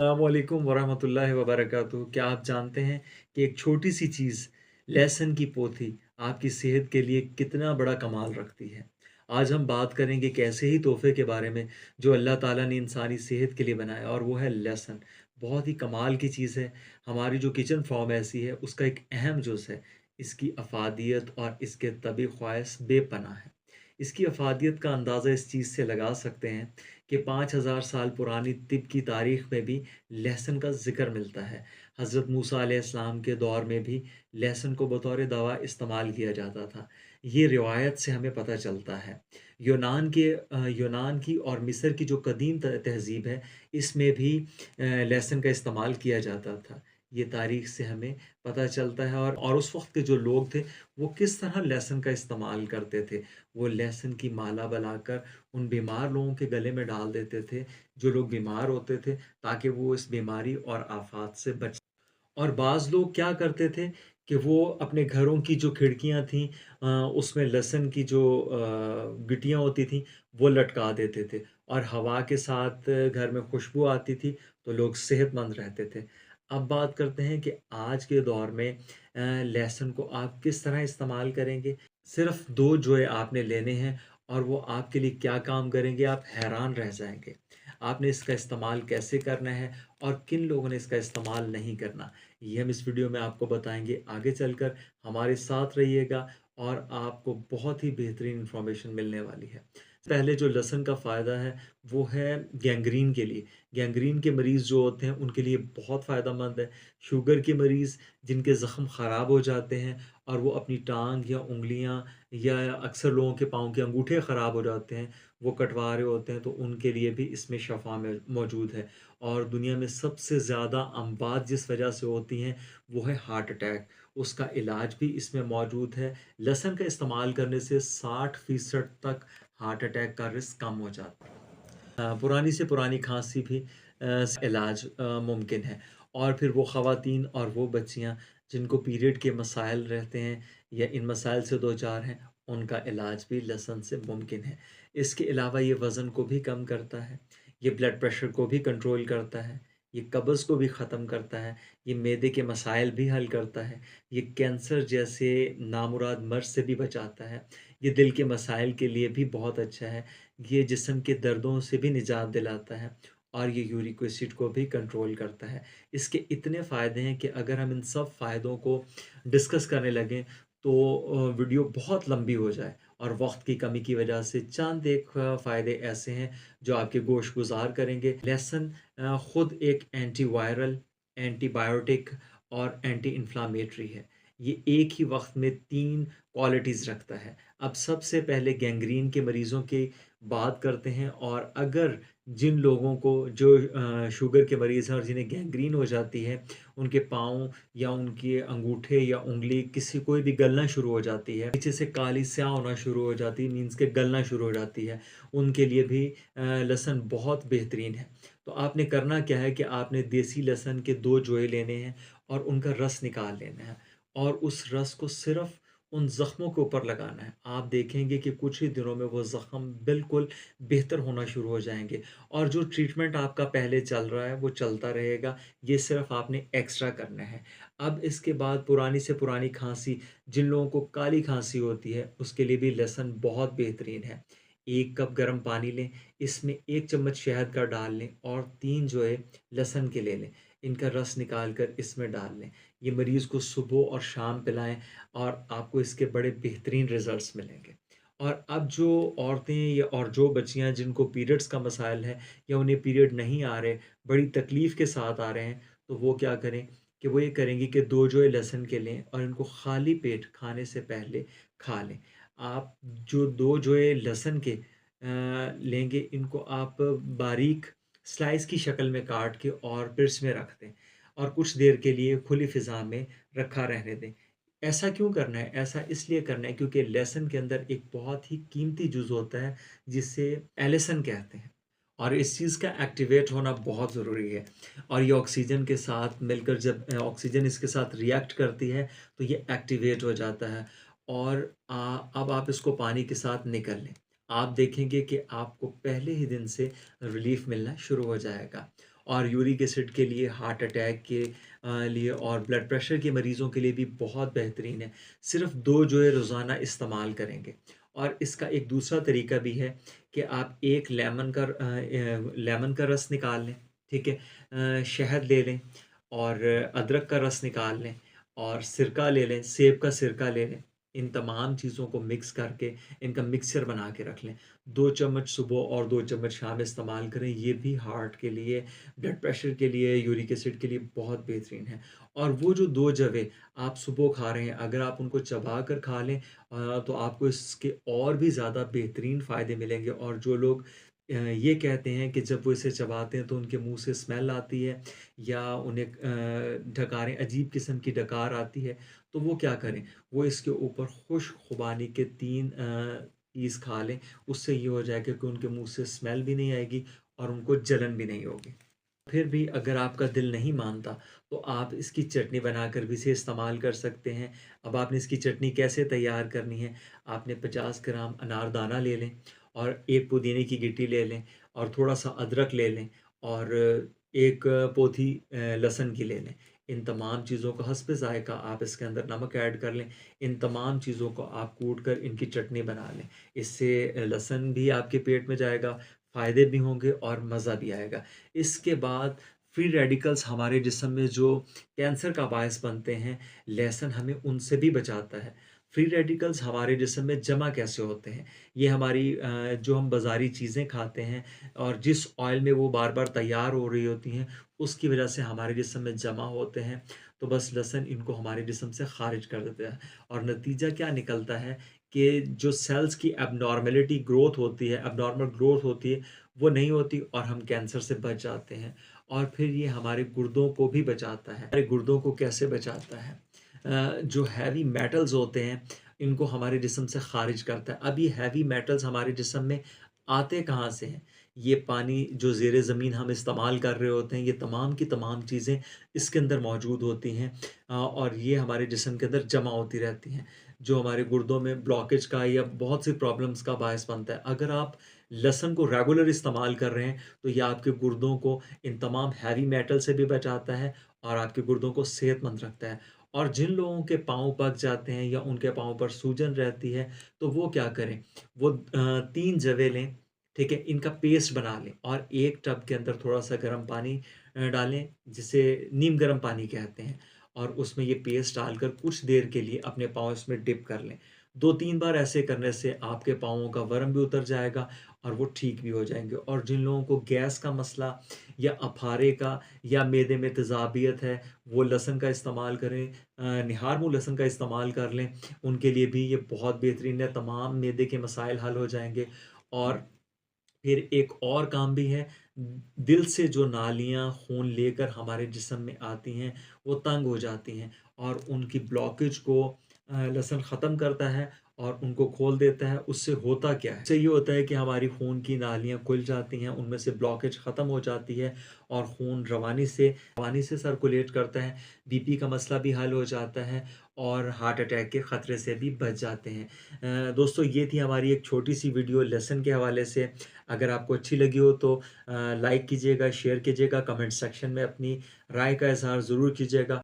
अस्सलामुअलैकुम वरहमतुल्लाहि वबरकातुहू। क्या आप जानते हैं कि एक छोटी सी चीज़, लहसुन की पोथी, आपकी सेहत के लिए कितना बड़ा कमाल रखती है। आज हम बात करेंगे एक ऐसे ही तोहफ़े के बारे में जो अल्लाह ताला ने इंसानी सेहत के लिए बनाया, और वो है लहसुन। बहुत ही कमाल की चीज़ है। हमारी जो किचन फ़ॉर्म ऐसी है, उसका एक अहम जुज़ है। इसकी अफ़ादियत और इसके तबी ख़्वाइस बेपनाह है। इसकी अफ़ादियत का अंदाज़ा इस चीज़ से लगा सकते हैं कि 5000 साल पुरानी तिब की तारीख़ में भी लहसुन का ज़िक्र मिलता है। हज़रत मूसा अलैहिस्सलाम के दौर में भी लहसुन को बतौर दवा इस्तेमाल किया जाता था। ये रिवायत से हमें पता चलता है। यूनान की और मिस्र की जो कदीम तहज़ीब है, इसमें भी लहसुन का इस्तेमाल किया जाता था। ये तारीख़ से हमें पता चलता है, और उस वक़्त के जो लोग थे, वो किस तरह लहसुन का इस्तेमाल करते थे। वो लहसुन की माला बनाकर उन बीमार लोगों के गले में डाल देते थे, जो लोग बीमार होते थे, ताकि वो इस बीमारी और आफ़ात से बच। और बाज़ लोग क्या करते थे कि वो अपने घरों की जो खिड़कियाँ थीं, उसमें लहसुन की जो गिट्टियाँ होती थीं, वो लटका देते थे, और हवा के साथ घर में खुशबू आती थी, तो लोग सेहतमंद रहते थे। अब बात करते हैं कि आज के दौर में लहसुन को आप किस तरह इस्तेमाल करेंगे। सिर्फ़ 2 जोए आपने लेने हैं, और वो आपके लिए क्या काम करेंगे, आप हैरान रह जाएँगे। आपने इसका इस्तेमाल कैसे करना है, और किन लोगों ने इसका इस्तेमाल नहीं करना, ये हम इस वीडियो में आपको बताएँगे। आगे चलकर हमारे साथ रहिएगा, और आपको बहुत ही बेहतरीन इन्फॉर्मेशन मिलने वाली है। पहले जो लहसुन का फ़ायदा है, वो है गैंग्रीन के लिए। गैंग्रीन के मरीज़ जो होते हैं, उनके लिए बहुत फ़ायदेमंद है। शुगर के मरीज़ जिनके ज़ख्म ख़राब हो जाते हैं, और वो अपनी टाँग या उँगलियाँ, या अक्सर लोगों के पाँव के अंगूठे ख़राब हो जाते हैं, वो कटवा रहे होते हैं, तो उनके लिए भी इसमें शफ़ा में मौजूद है। और दुनिया में सबसे ज़्यादा अमवात जिस वजह से होती हैं, वो है हार्ट अटैक। उसका इलाज भी इसमें मौजूद है। लहसुन का इस्तेमाल करने से 60% तक हार्ट अटैक का रिस्क कम हो जाता है। पुरानी से पुरानी खाँसी भी इलाज मुमकिन है। और फिर वो ख़वातीन और वो बच्चियाँ जिनको पीरियड के मसाइल रहते हैं, या इन मसाइल से दो-चार हैं, उनका इलाज भी लहसुन से मुमकिन है। इसके अलावा ये वज़न को भी कम करता है, ये ब्लड प्रेशर को भी कंट्रोल करता है, ये कब्ज़ को भी ख़त्म करता है, ये मैदे के मसाइल भी हल करता है, ये कैंसर जैसे नामुराद मर्ज़ से भी बचाता है, ये दिल के मसाइल के लिए भी बहुत अच्छा है। ये जिस्म के दर्दों से भी निजात दिलाता है, और ये यूरिक एसिड को भी कंट्रोल करता है। इसके इतने फ़ायदे हैं कि अगर हम इन सब फ़ायदों को डिस्कस करने लगें, तो वीडियो बहुत लंबी हो जाए, और वक्त की कमी की वजह से चंद एक फ़ायदे ऐसे हैं जो आपके गोश गुजार करेंगे। लहसुन खुद एक एंटीवायरल, एंटीबायोटिक और एंटी इन्फ्लामेटरी है। ये एक ही वक्त में तीन क्वालिटीज़ रखता है। अब सबसे पहले गैंग्रीन के मरीज़ों की बात करते हैं, और अगर जिन लोगों को जो शुगर के मरीज़ हैं और जिन्हें गैंग्रीन हो जाती है, उनके पाँव या उनके अंगूठे या उँगली किसी कोई भी गलना शुरू हो जाती है, नीचे से काली स्याह होना शुरू हो जाती है, मीन्स के गलना शुरू हो जाती है, उनके लिए भी लहसुन बहुत बेहतरीन है। तो आपने करना क्या है कि आपने देसी लहसुन के 2 जोए लेने हैं, और उनका रस निकाल लेना है, और उस रस को सिर्फ़ उन ज़ख्मों के ऊपर लगाना है। आप देखेंगे कि कुछ ही दिनों में वो ज़ख्म बिल्कुल बेहतर होना शुरू हो जाएँगे, और जो ट्रीटमेंट आपका पहले चल रहा है, वो चलता रहेगा। ये सिर्फ़ आपने एक्स्ट्रा करना है। अब इसके बाद पुरानी से पुरानी खाँसी, जिन लोगों को काली खाँसी होती है, उसके लिए भी लहसुन बहुत बेहतरीन है। 1 कप गर्म पानी लें, इसमें 1 चम्मच शहद का डाल लें, और 3 जो है लहसुन के ले लें। इनका रस निकाल कर इसमें डाल लें। ये मरीज़ को सुबह और शाम पिलाएँ, और आपको इसके बड़े बेहतरीन रिज़ल्ट्स मिलेंगे। और अब जो औरतें या और जो बच्चियाँ जिनको पीरियड्स का मसाइल है, या उन्हें पीरियड नहीं आ रहे, बड़ी तकलीफ़ के साथ आ रहे हैं, तो वो क्या करें कि वो ये करेंगी कि 2 जो है लहसुन के लें, और इनको खाली पेट खाने से पहले खा लें। आप जो 2 जो है लहसुन के लेंगे, इनको आप बारीक स्लाइस की शक्ल में काट के और फ्रिज में रख दें, और कुछ देर के लिए खुली फ़िज़ा में रखा रहने दें। ऐसा क्यों करना है? ऐसा इसलिए करना है क्योंकि लहसुन के अंदर एक बहुत ही कीमती जुज़ होता है, जिसे एलिसन कहते हैं, और इस चीज़ का एक्टिवेट होना बहुत ज़रूरी है। और ये ऑक्सीजन के साथ मिलकर जब ऑक्सीजन इसके साथ रिएक्ट करती है, तो ये एक्टिवेट हो जाता है, और अब आप इसको पानी के साथ निगल लें। आप देखेंगे कि आपको पहले ही दिन से रिलीफ़ मिलना शुरू हो जाएगा। और यूरिक एसिड के लिए, हार्ट अटैक के लिए और ब्लड प्रेशर के मरीज़ों के लिए भी बहुत बेहतरीन है। सिर्फ़ 2 जो है रोज़ाना इस्तेमाल करेंगे। और इसका एक दूसरा तरीका भी है कि आप एक लेमन का रस निकाल लें, ठीक है? शहद ले लें और अदरक का रस निकाल लें और सिरका ले लें, सेब का सिरका ले लें। इन तमाम चीज़ों को मिक्स करके इनका मिक्सचर बना के रख लें। 2 चम्मच सुबह और 2 चम्मच शाम इस्तेमाल करें। ये भी हार्ट के लिए, ब्लड प्रेशर के लिए, यूरिक एसिड के लिए बहुत बेहतरीन है। और वो जो 2 जवें आप सुबह खा रहे हैं, अगर आप उनको चबा कर खा लें तो आपको इसके और भी ज़्यादा बेहतरीन फ़ायदे मिलेंगे। और जो लोग ये कहते हैं कि जब वो इसे चबाते हैं तो उनके मुँह से स्मेल आती है या उन्हें डकारें अजीब किस्म की डकार आती है, तो वो क्या करें? वो इसके ऊपर खुश्क खुबानी के 3 पीस खा लें। उससे ये हो जाएगा कि उनके मुँह से स्मेल भी नहीं आएगी और उनको जलन भी नहीं होगी। फिर भी अगर आपका दिल नहीं मानता, तो आप इसकी चटनी बनाकर भी इसे इस्तेमाल कर सकते हैं। अब आपने इसकी चटनी कैसे तैयार करनी है, आपने 50 ग्राम अनारदाना ले लें और 1 पुदीने की गिट्टी ले लें और थोड़ा-सा अदरक ले लें और 1 पोथी लहसुन की ले लें। इन तमाम चीज़ों को हस्बे ज़ायक़ा आप इसके अंदर नमक ऐड कर लें। इन तमाम चीज़ों को आप कूट कर इनकी चटनी बना लें। इससे लहसुन भी आपके पेट में जाएगा, फ़ायदे भी होंगे और मज़ा भी आएगा। इसके बाद फ्री रेडिकल्स हमारे जिस्म में जो कैंसर का बायस बनते हैं, लहसुन हमें उनसे भी बचाता है। फ्री रेडिकल्स हमारे जिस्म में जमा कैसे होते हैं? ये हमारी जो हम बाज़ारी चीज़ें खाते हैं और जिस ऑयल में वो बार-बार तैयार हो रही होती हैं, उसकी वजह से हमारे जिस्म में जमा होते हैं। तो बस लहसुन इनको हमारे जिस्म से ख़ारिज कर देता है और नतीजा क्या निकलता है कि जो सेल्स की एबनॉर्मल ग्रोथ होती है, वो नहीं होती और हम कैंसर से बच जाते हैं। और फिर ये हमारे गुर्दों को भी बचाता है। हमारे गुर्दों को कैसे बचाता है? जो हैवी मेटल्स होते हैं, इनको हमारे जिस्म से ख़ारिज करता है। अब ये हैवी मेटल्स हमारे जिस्म में आते कहाँ से हैं? ये पानी जो ज़ेरे ज़मीन हम इस्तेमाल कर रहे होते हैं, ये तमाम की तमाम चीज़ें इसके अंदर मौजूद होती हैं और ये हमारे जिस्म के अंदर जमा होती रहती हैं, जो हमारे गुर्दों में ब्लॉकेज का या बहुत सी प्रॉब्लम्स का बायस बनता है। अगर आप लहसुन को रेगुलर इस्तेमाल कर रहे हैं, तो ये आपके गुर्दों को इन तमाम हैवी मेटल से भी बचाता है और आपके गुर्दों को सेहतमंद रखता है। और जिन लोगों के पाँव पक जाते हैं या उनके पाँव पर सूजन रहती है, तो वो क्या करें? वो 3 जवें लें, ठीक है? इनका पेस्ट बना लें और 1 टब के अंदर थोड़ा-सा गर्म पानी डालें, जिसे नीम गर्म पानी कहते हैं और उसमें ये पेस्ट डालकर कुछ देर के लिए अपने पाँव इसमें डिप कर लें। 2-3 बार ऐसे करने से आपके पाँवों का वरम भी उतर जाएगा और वो ठीक भी हो जाएँगे। और जिन लोगों को गैस का मसला या अफारे का या मैदे में तेज़ाबियत है, वो लहसुन का इस्तेमाल करें। निहार मुँह लहसुन का इस्तेमाल कर लें, उनके लिए भी ये बहुत बेहतरीन है, तमाम मैदे के मसाइल हल हो जाएँगे। और फिर एक और काम भी है, दिल से जो नालियाँ खून लेकर हमारे जिस्म में आती हैं, वो तंग हो जाती हैं और उनकी ब्लॉकेज को लहसुन ख़त्म करता है और उनको खोल देता है। उससे होता क्या है? इससे ये होता है कि हमारी खून की नालियाँ खुल जाती हैं, उनमें से ब्लॉकेज ख़त्म हो जाती है और खून रवानी से सर्कुलेट करता है, बीपी का मसला भी हल हो जाता है और हार्ट अटैक के ख़तरे से भी बच जाते हैं। दोस्तों, ये थी हमारी एक छोटी-सी वीडियो लहसुन के हवाले से। अगर आपको अच्छी लगी हो तो लाइक कीजिएगा, शेयर कीजिएगा, कमेंट सेक्शन में अपनी राय का इज़हार ज़रूर कीजिएगा।